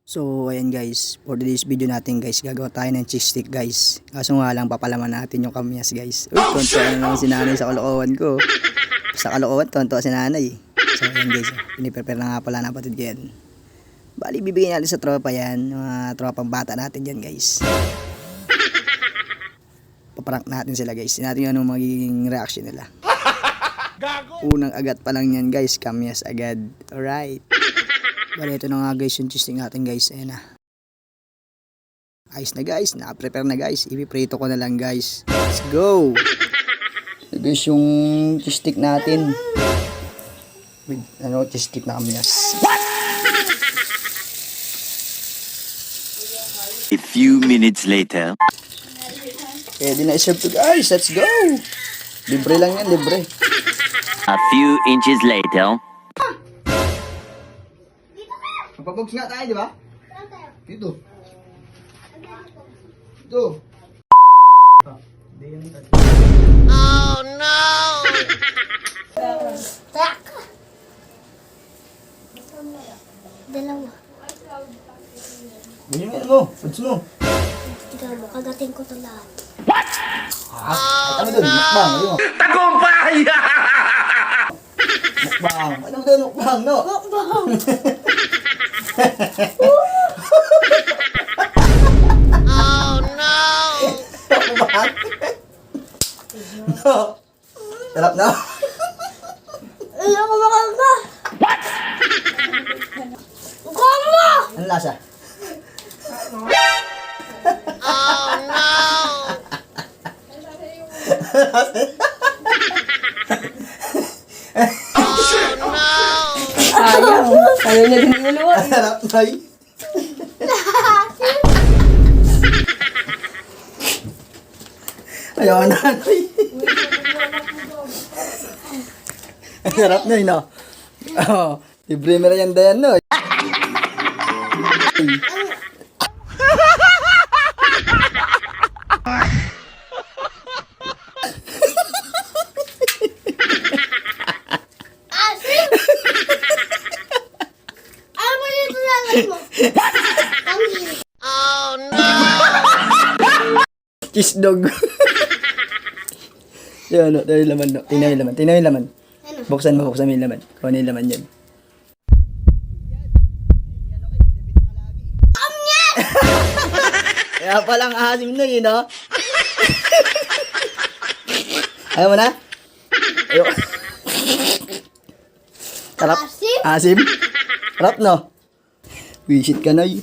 So ayan guys, for today's video natin guys, gagawa tayo ng cheese stick guys. Kaso nga lang papalaman natin yung kamyas guys. Uy, tonto na naman si nanay sa kalokohan ko. Sa kalokohan, tonto si nanay. So ayan guys, piniprepare na nga pala napatid ko yan. Bali, bibigyan natin sa tropa yan, mga tropang bata natin yan guys. Paprank natin sila guys. Natin yung anong magiging reaction nila. Unang agat pa lang yan guys, kamyas agad. Alright. Bali, ito na nga guys yung cheese stick natin guys. Ayan na. Ayos na guys. Naka-prepare na guys. Ipiprito ko na lang guys. Let's go! Ito guys yung cheese stick natin. With cheese stick na kamyas. What? A few minutes later. Pwede na i-serve to guys. Let's go! Libre lang yan, libre. A few inches later. Magpabox nga tayo, di ba? Dito. Dito. Oh no! Dalawa. Ganyan mo. Foods mo. Tignan mo, kagating ko ito lahat. Ano doon? Mukbang. Tagumpay! Mukbang. Ano doon? Mukbang, no? Mukbang! Oh no! Mukbang? No. Sarap na. Ayaw ko makaka! What? Mukbang mo! Ano lasa? Oh no! Ayaw niya din dalawa. Sarap na eh. Ayaw na eh. Ang sarap na eh, no? Oh, libre merienda yan, no? Ano mo dito lalagay mo? Oh no! Cheese dog. Yan, no? Ito yung laman, no? Tingnan yung laman. Tingnan yung laman. Buksan mo yung laman. Kung ano yung laman yan. Kaya palang asim na yun, no? Ayaw mo na? Ayaw. Sarap? Asim? Asim? Sarap, no? Wisit ka na yun.